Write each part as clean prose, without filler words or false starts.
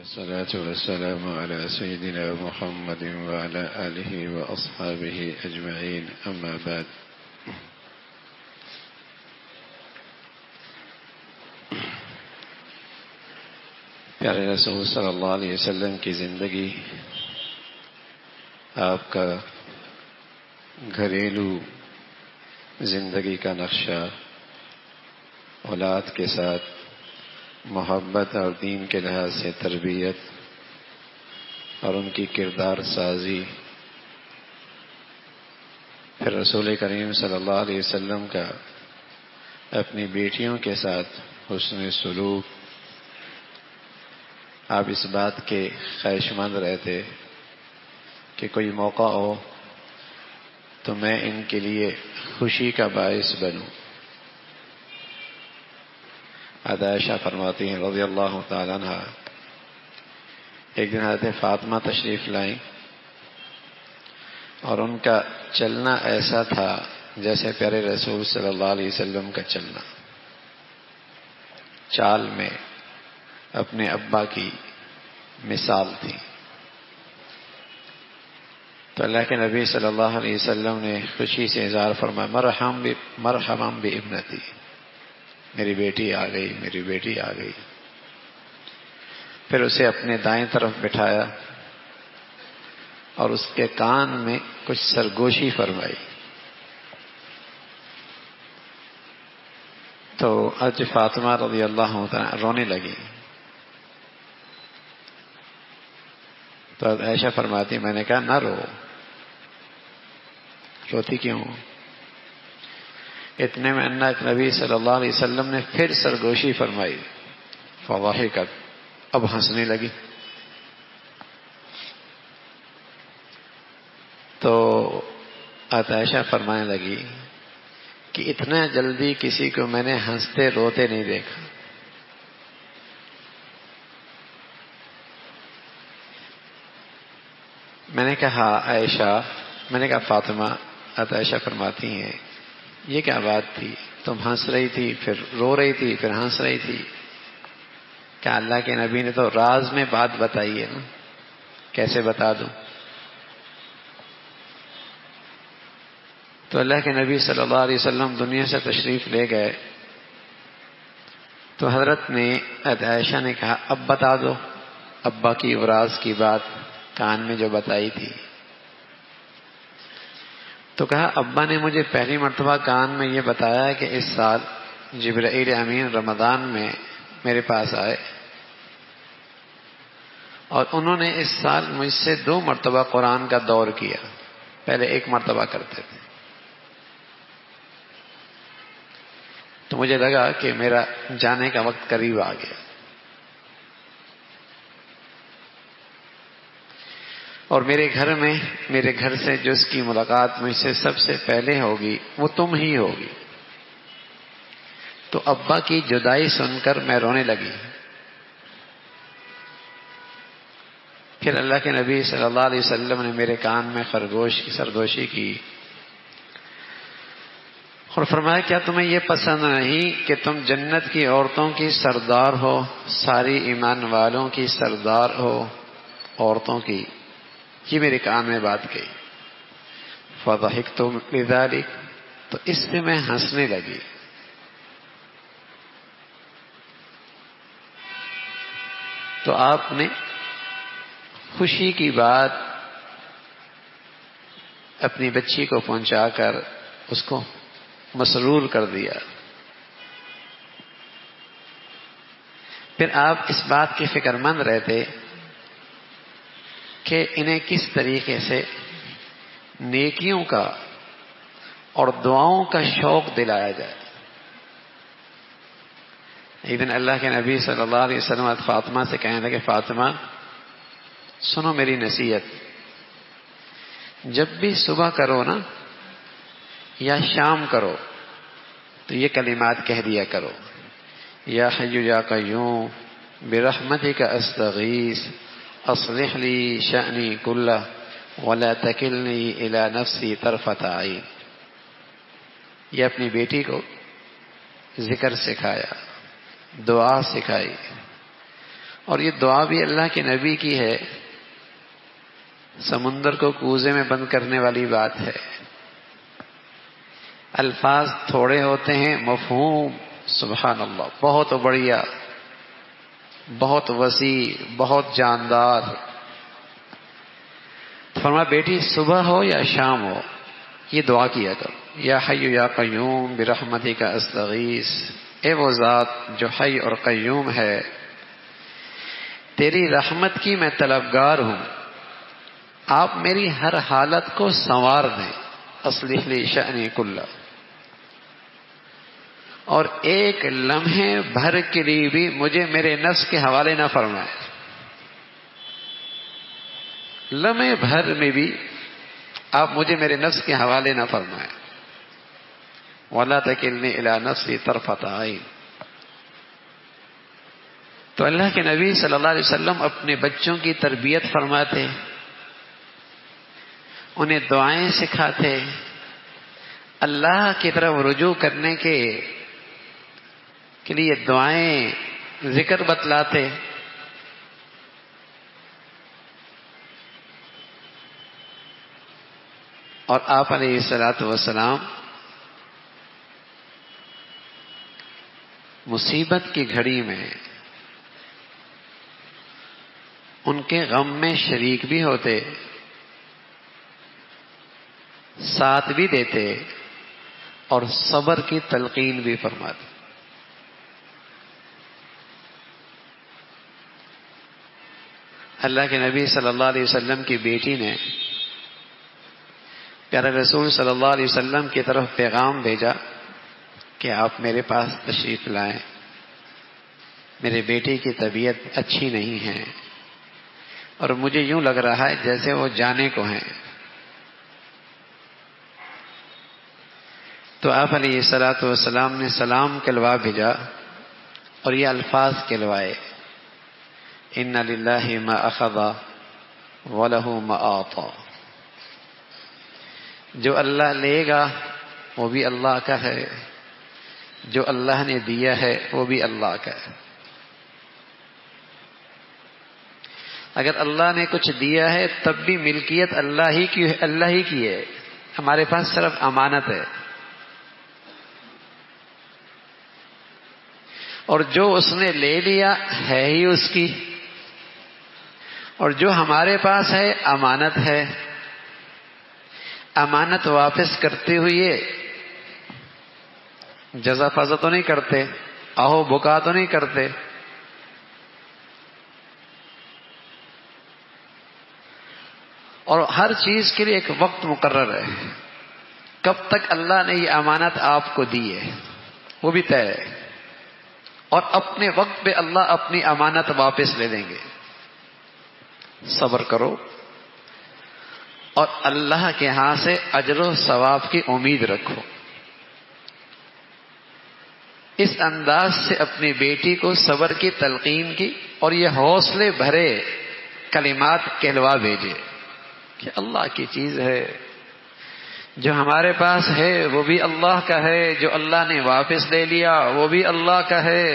والصلاة والسلام على سيدنا محمد وعلى آله وأصحابه أجمعين أما بعد پیارے رسول صلی اللہ علیہ وسلم کی زندگی، آپ کا گھریلو زندگی کا نقشہ، اولاد کے ساتھ محبت اور دین کے لحاظ سے تربیت اور ان کی کردار سازی، پھر رسول کریم صلی اللہ علیہ وسلم کا اپنی بیٹیوں کے ساتھ حسن سلوک، آپ اس بات کے خواہشمند رہتے کہ کوئی موقع ہو تو میں ان کے لیے خوشی کا باعث بنوں۔ عائشہ فرماتی ہیں رضی اللہ تعالیٰ عنہ، ایک دن حضرت فاطمہ تشریف لائیں اور ان کا چلنا ایسا تھا جیسے پیارے رسول صلی اللہ علیہ وسلم کا چلنا، چال میں اپنے ابا کی مثال تھی۔ تو اللہ کے نبی صلی اللہ علیہ وسلم نے خوشی سے اظہار فرمایا، مرحبا بابنتی، میری بیٹی آ گئی، میری بیٹی آ گئی۔ پھر اسے اپنے دائیں طرف بٹھایا اور اس کے کان میں کچھ سرگوشی فرمائی۔ تو حضرت فاطمہ رضی اللہ عنہا رونے لگی۔ تو عائشہ فرماتی، میں نے کہا نہ رو، روتی کیوں؟ اتنے میں اللہ نبی صلی اللہ علیہ وسلم نے پھر سرگوشی فرمائی، فضحکت، اب ہنسنے لگی۔ تو عائشہ فرمانے لگی کہ اتنا جلدی کسی کو میں نے ہنستے روتے نہیں دیکھا۔ میں نے کہا عائشہ، میں نے کہا فاطمہ، عائشہ فرماتی ہیں یہ کیا بات تھی؟ تم ہنس رہی تھی، پھر رو رہی تھی، پھر ہنس رہی تھی۔ کیا اللہ کے نبی نے تو راز میں بات بتائی ہے نا، کیسے بتا دوں؟ تو اللہ کے نبی صلی اللہ علیہ وسلم دنیا سے تشریف لے گئے تو حضرت نے عائشہ نے کہا اب بتا دو ابا کی راز کی بات کان میں جو بتائی تھی۔ تو کہا ابا نے مجھے پہلی مرتبہ کان میں یہ بتایا کہ اس سال جبرائیل امین رمضان میں میرے پاس آئے اور انہوں نے اس سال مجھ سے 2 مرتبہ قرآن کا دور کیا، پہلے 1 مرتبہ کرتے تھے۔ تو مجھے لگا کہ میرا جانے کا وقت قریب آ گیا، اور میرے گھر سے جس کی ملاقات مجھ سے سب سے پہلے ہوگی وہ تم ہی ہوگی۔ تو ابا کی جدائی سن کر میں رونے لگی۔ پھر اللہ کے نبی صلی اللہ علیہ وسلم نے میرے کان میں سرگوشی کی اور فرمایا کیا تمہیں یہ پسند نہیں کہ تم جنت کی عورتوں کی سردار ہو، ساری ایمان والوں کی سردار ہو عورتوں کی؟ یہ میرے کان میں بات کہی۔ فضحکت لذلک، تو اس سے میں ہنسنے لگی۔ تو آپ نے خوشی کی بات اپنی بچی کو پہنچا کر اس کو مسرور کر دیا۔ پھر آپ اس بات کے فکر مند رہتے کہ انہیں کس طریقے سے نیکیوں کا اور دعاؤں کا شوق دلایا جائے۔ ایک دن اللہ کے نبی صلی اللہ علیہ وسلم فاطمہ سے کہنے لگے فاطمہ سنو میری نصیحت، جب بھی صبح کرو نا یا شام کرو تو یہ کلمات کہہ دیا کرو، یا حی یا قیوم برحمتک استغیث اصلح لی شأنی کلہ ولا تکلنی الی نفسی طرفۃ عین۔ یہ اپنی بیٹی کو ذکر سکھایا، دعا سکھائی، اور یہ دعا بھی اللہ کے نبی کی ہے، سمندر کو کوزے میں بند کرنے والی بات ہے۔ الفاظ تھوڑے ہوتے ہیں، مفہوم سبحان اللہ بہت بڑھیا، بہت وسیع، بہت جاندار۔ فرمایا بیٹی صبح ہو یا شام ہو یہ دعا کیا کرو، یا حی یا قیوم برحمتک استغیث، اے وہ ذات جو حی اور قیوم ہے، تیری رحمت کی میں طلبگار ہوں، آپ میری ہر حالت کو سنوار دیں، اصلح لی شأنی کلہ، اور ایک لمحے بھر کے لیے بھی مجھے میرے نفس کے حوالے نہ فرمائے، لمحے بھر میں بھی آپ مجھے میرے نفس کے حوالے نہ فرمائیں، وَلَا تَكِلْنِي إِلَىٰ نَفْسِي طَرْفَةَ عَيْنٍ۔ تو اللہ کے نبی صلی اللہ علیہ وسلم اپنے بچوں کی تربیت فرماتے، انہیں دعائیں سکھاتے، اللہ کی طرف رجوع کرنے کے لیے دعائیں ذکر بتلاتے۔ اور آپ علیہ الصلوۃ والسلام مصیبت کی گھڑی میں ان کے غم میں شریک بھی ہوتے، ساتھ بھی دیتے اور صبر کی تلقین بھی فرماتے۔ اللہ کے نبی صلی اللہ علیہ وسلم کی بیٹی نے پیارے رسول صلی اللہ علیہ وسلم کی طرف پیغام بھیجا کہ آپ میرے پاس تشریف لائیں، میرے بیٹے کی طبیعت اچھی نہیں ہے اور مجھے یوں لگ رہا ہے جیسے وہ جانے کو ہیں۔ تو آپ علیہ الصلوۃ والسلام نے سلام کلوا بھیجا اور یہ الفاظ کلوائے، ان للہ ما اخذ ولہ ما اعطى، جو اللہ لے گا وہ بھی اللہ کا ہے، جو اللہ نے دیا ہے وہ بھی اللہ کا ہے۔ اگر اللہ نے کچھ دیا ہے تب بھی ملکیت اللہ ہی کی ہے، ہمارے پاس صرف امانت ہے، اور جو اس نے لے لیا ہے ہی اس کی، اور جو ہمارے پاس ہے امانت ہے۔ امانت واپس کرتے ہوئے جزا فضا تو نہیں کرتے، آہو بکا تو نہیں کرتے، اور ہر چیز کے لیے ایک وقت مقرر ہے، کب تک اللہ نے یہ امانت آپ کو دی ہے وہ بھی طے ہے، اور اپنے وقت پہ اللہ اپنی امانت واپس لے لیں گے۔ صبر کرو اور اللہ کے ہاں سے اجر و ثواب کی امید رکھو۔ اس انداز سے اپنی بیٹی کو صبر کی تلقین کی اور یہ حوصلے بھرے کلمات کہلوا بھیجے کہ اللہ کی چیز ہے، جو ہمارے پاس ہے وہ بھی اللہ کا ہے، جو اللہ نے واپس لے لیا وہ بھی اللہ کا ہے،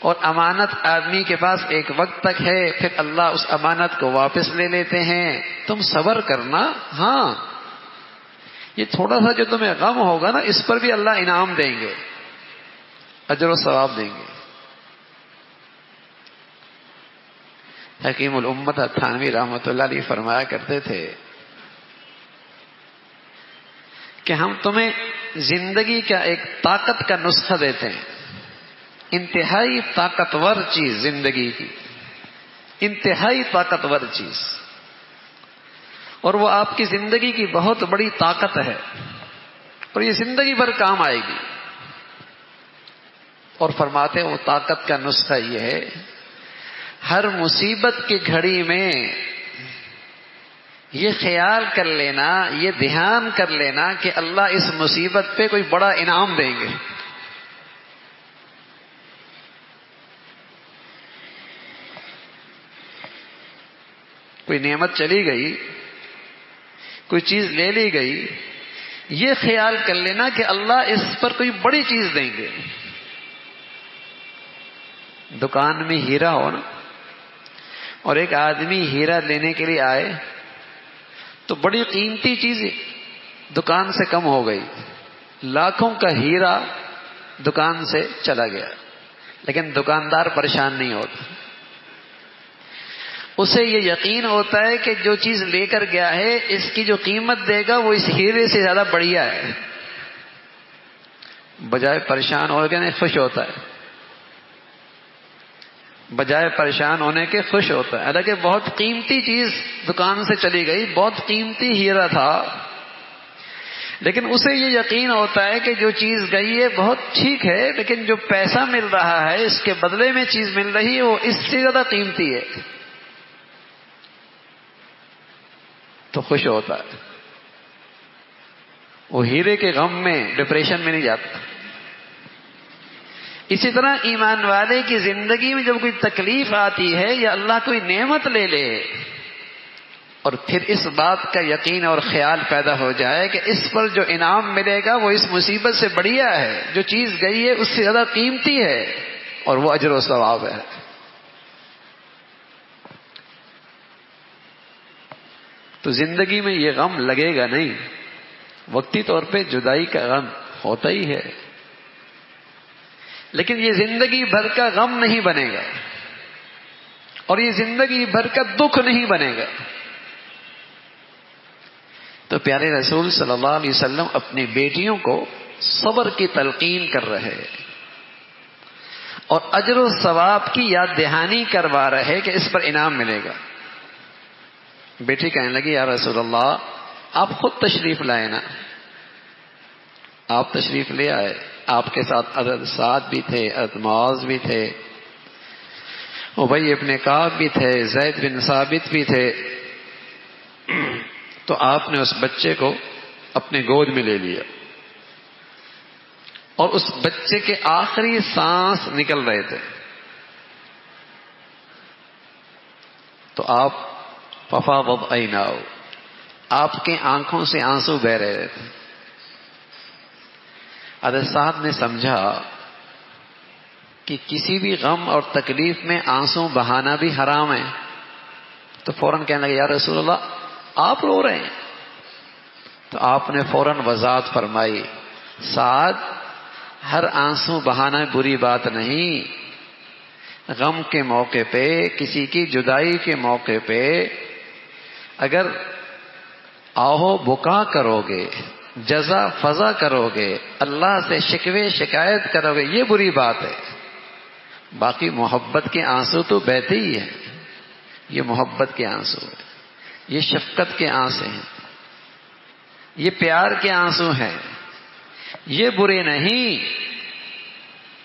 اور امانت آدمی کے پاس ایک وقت تک ہے، پھر اللہ اس امانت کو واپس لے لیتے ہیں۔ تم صبر کرنا، ہاں یہ تھوڑا سا جو تمہیں غم ہوگا نا اس پر بھی اللہ انعام دیں گے، اجر و ثواب دیں گے۔ حکیم الامت تھانوی رحمۃ اللہ علیہ فرمایا کرتے تھے کہ ہم تمہیں زندگی کا ایک طاقت کا نسخہ دیتے ہیں، انتہائی طاقتور چیز زندگی کی، انتہائی طاقتور چیز، اور وہ آپ کی زندگی کی بہت بڑی طاقت ہے اور یہ زندگی بھر کام آئے گی۔ اور فرماتے ہیں وہ طاقت کا نسخہ یہ ہے، ہر مصیبت کی گھڑی میں یہ خیال کر لینا، یہ دھیان کر لینا کہ اللہ اس مصیبت پہ کوئی بڑا انعام دیں گے۔ کوئی نعمت چلی گئی، کوئی چیز لے لی گئی، یہ خیال کر لینا کہ اللہ اس پر کوئی بڑی چیز دیں گے۔ دکان میں ہیرا ہو نا، اور ایک آدمی ہیرا لینے کے لیے آئے تو بڑی قیمتی چیز دکان سے کم ہو گئی، لاکھوں کا ہیرا دکان سے چلا گیا، لیکن دکاندار پریشان نہیں ہوتا، اسے یہ یقین ہوتا ہے کہ جو چیز لے کر گیا ہے اس کی جو قیمت دے گا وہ اس ہیرے سے زیادہ بڑھیا ہے، بجائے پریشان ہو گئے خوش ہوتا ہے، بجائے پریشان ہونے کے خوش ہوتا ہے۔ حالانکہ بہت قیمتی چیز دکان سے چلی گئی، بہت قیمتی ہیرا تھا، لیکن اسے یہ یقین ہوتا ہے کہ جو چیز گئی ہے بہت ٹھیک ہے، لیکن جو پیسہ مل رہا ہے اس کے بدلے میں چیز مل رہی ہے وہ اس سے زیادہ قیمتی ہے، تو خوش ہوتا ہے، وہ ہیرے کے غم میں ڈپریشن میں نہیں جاتا۔ اسی طرح ایمان والے کی زندگی میں جب کوئی تکلیف آتی ہے یا اللہ کوئی نعمت لے لے اور پھر اس بات کا یقین اور خیال پیدا ہو جائے کہ اس پر جو انعام ملے گا وہ اس مصیبت سے بڑھیا ہے، جو چیز گئی ہے اس سے زیادہ قیمتی ہے اور وہ اجر و ثواب ہے، تو زندگی میں یہ غم لگے گا نہیں۔ وقتی طور پہ جدائی کا غم ہوتا ہی ہے، لیکن یہ زندگی بھر کا غم نہیں بنے گا اور یہ زندگی بھر کا دکھ نہیں بنے گا۔ تو پیارے رسول صلی اللہ علیہ وسلم اپنی بیٹیوں کو صبر کی تلقین کر رہے اور اجر و ثواب کی یاد دہانی کروا رہے کہ اس پر انعام ملے گا۔ بیٹی کہنے لگی یا رسول اللہ آپ خود تشریف لائے نا، آپ تشریف لے آئے، آپ کے ساتھ حضرت سعد بھی تھے، حضرت معاذ بھی تھے، ابی ابن کعب بھی تھے، زید بن ثابت بھی تھے، تو آپ نے اس بچے کو اپنے گود میں لے لیا اور اس بچے کے آخری سانس نکل رہے تھے، تو آپ ففاضت عیناہ، آپ کے آنکھوں سے آنسو بہ رہے تھے۔ حضرت سعد نے سمجھا کہ کسی بھی غم اور تکلیف میں آنسو بہانا بھی حرام ہے، تو فوراً کہنے لگے یا رسول اللہ آپ رو رہے ہیں، تو آپ نے فوراً وضاحت فرمائی سعد ہر آنسو بہانا بری بات نہیں، غم کے موقع پہ، کسی کی جدائی کے موقع پہ اگر آہو بکا کرو گے، جزا فضا کرو گے، اللہ سے شکوے شکایت کرو گے، یہ بری بات ہے، باقی محبت کے آنسو تو بہتے ہی ہیں، یہ محبت کے آنسو ہیں، یہ شفقت کے آنسو ہیں، یہ پیار کے آنسو ہیں، یہ برے نہیں۔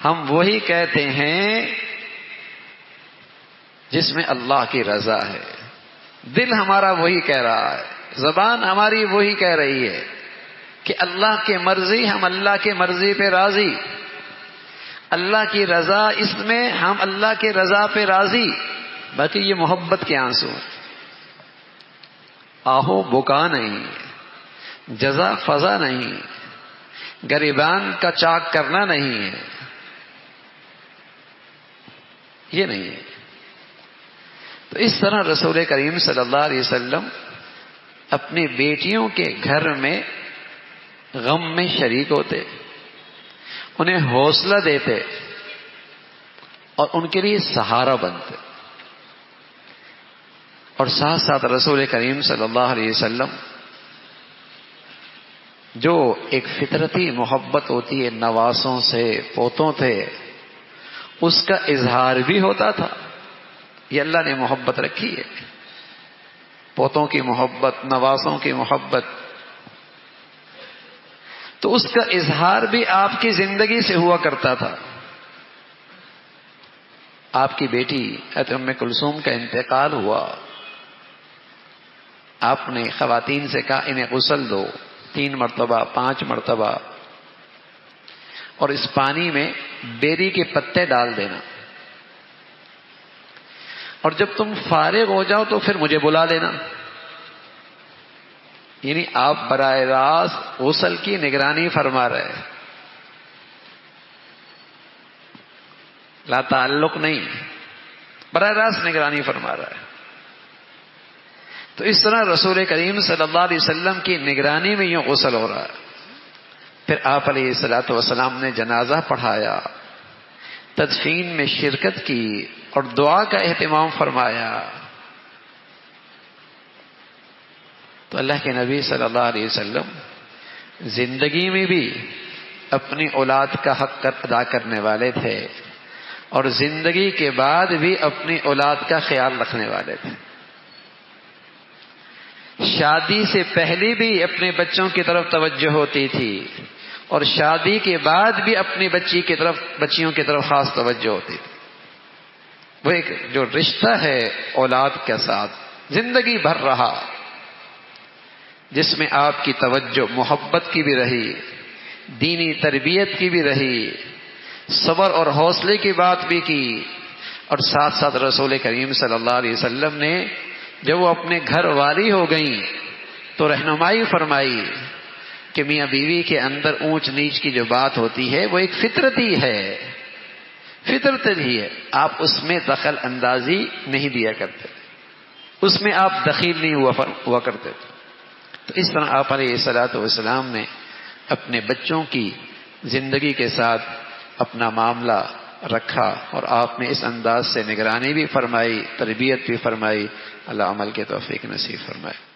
ہم وہی کہتے ہیں جس میں اللہ کی رضا ہے، دل ہمارا وہی کہہ رہا ہے، زبان ہماری وہی کہہ رہی ہے کہ اللہ کی مرضی، ہم اللہ کی مرضی پہ راضی، اللہ کی رضا اس میں ہم اللہ کی رضا پہ راضی، باقی یہ محبت کے آنسو ہیں، آہو بکا نہیں، جزا فضا نہیں، گریبان کا چاک کرنا نہیں ہے، یہ نہیں ہے۔ تو اس طرح رسول کریم صلی اللہ علیہ وسلم اپنی بیٹیوں کے گھر میں غم میں شریک ہوتے، انہیں حوصلہ دیتے اور ان کے لیے سہارا بنتے، اور ساتھ ساتھ رسول کریم صلی اللہ علیہ وسلم جو ایک فطرتی محبت ہوتی ہے نواسوں سے، پوتوں سے، اس کا اظہار بھی ہوتا تھا۔ یہ اللہ نے محبت رکھی ہے، پوتوں کی محبت، نواسوں کی محبت، تو اس کا اظہار بھی آپ کی زندگی سے ہوا کرتا تھا۔ آپ کی بیٹی حضرت ام کلثوم کا انتقال ہوا، آپ نے خواتین سے کہا انہیں غسل دو 3 مرتبہ 5 مرتبہ، اور اس پانی میں بیری کے پتے ڈال دینا، اور جب تم فارغ ہو جاؤ تو پھر مجھے بلا لینا۔ یعنی آپ براہ راست غسل کی نگرانی فرما رہے ہیں۔ لا تعلق نہیں، براہ راست نگرانی فرما رہا ہے۔ تو اس طرح رسول کریم صلی اللہ علیہ وسلم کی نگرانی میں یوں غسل ہو رہا ہے۔ پھر آپ علیہ الصلوۃ والسلام نے جنازہ پڑھایا، تدفین میں شرکت کی اور دعا کا اہتمام فرمایا۔ تو اللہ کے نبی صلی اللہ علیہ وسلم زندگی میں بھی اپنی اولاد کا حق ادا کرنے والے تھے اور زندگی کے بعد بھی اپنی اولاد کا خیال رکھنے والے تھے۔ شادی سے پہلے بھی اپنے بچوں کی طرف توجہ ہوتی تھی اور شادی کے بعد بھی اپنی بچیوں کی طرف خاص توجہ ہوتی تھی۔ وہ ایک جو رشتہ ہے اولاد کے ساتھ زندگی بھر رہا، جس میں آپ کی توجہ محبت کی بھی رہی، دینی تربیت کی بھی رہی، صبر اور حوصلے کی بات بھی کی، اور ساتھ ساتھ رسول کریم صلی اللہ علیہ وسلم نے جب وہ اپنے گھر والی ہو گئیں تو رہنمائی فرمائی کہ میاں بیوی کے اندر اونچ نیچ کی جو بات ہوتی ہے وہ ایک فطرتی ہے، فطرت ہی ہے، آپ اس میں دخل اندازی نہیں دیا کرتے، اس میں آپ دخیل نہیں ہوا کرتے۔ تو اس طرح آپ علیہ الصلوۃ والسلام نے اپنے بچوں کی زندگی کے ساتھ اپنا معاملہ رکھا اور آپ نے اس انداز سے نگرانی بھی فرمائی، تربیت بھی فرمائی۔ اللہ عمل کے توفیق نصیب فرمائے۔